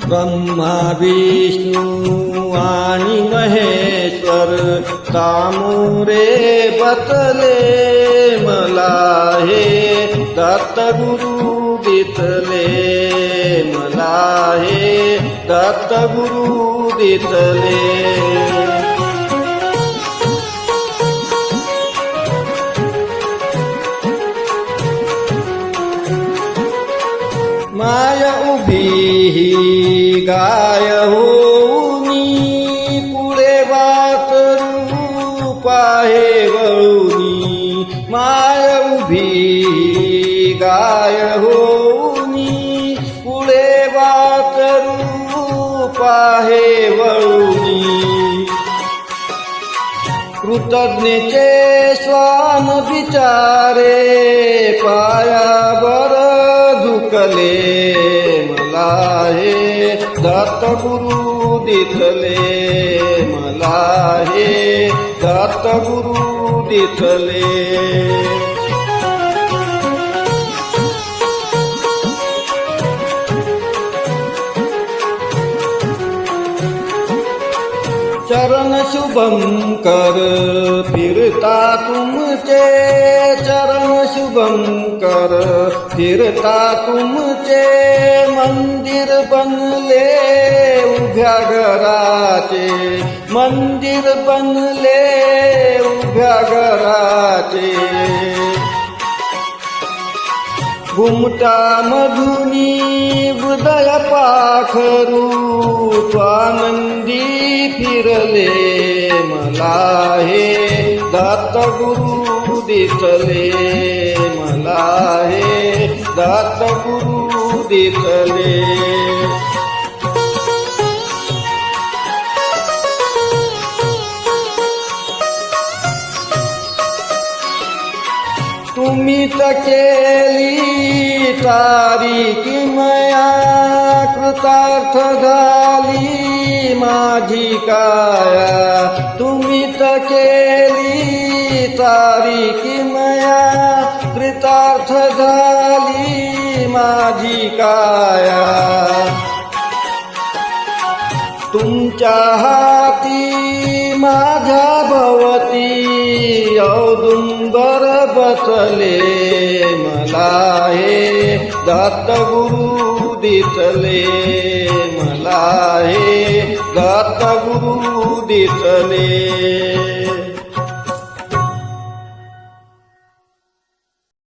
ब्रह्मा विष्णू आणि महेश्वर कामुरे बतले मला हे दत्तगुरु दिसले मला हे दत्तगुरु दिसले माया उभी ही गाय होऊनी पुढे वात रूप आहे वळुनी माया उभी ही गाय होऊनी पुढे वात रूप आहे वळुनी कृतज्ञचे स्वान बिचारे पायावर झुकले मला हे दत्तगुरु दिसले मला हे दत्तगुरु दिसले चरण शुभम कर फिरता तुमचे चरण शुभम कर फिरता तुमचे मंदिर बनले उभ्या घराचे मंदिर बनले उभ्या घराचे घुमटा मधुनी हृदय पाखरू स्वानंदी फिरले मला हे दत्तगुरु दिसले मला हे दत्तगुरु दिसले तुम्ही तर केली तारीकी मया कृतार्थ झाली माझी काया तुम्ही तर केली तारीकी मया कृतार्थ झाली माझी काया तुमच्या हाती माझ्या भवती औदुंबर बसले मला हे दत्तगुरु दिसले मला हे दत्तगुरु दिसले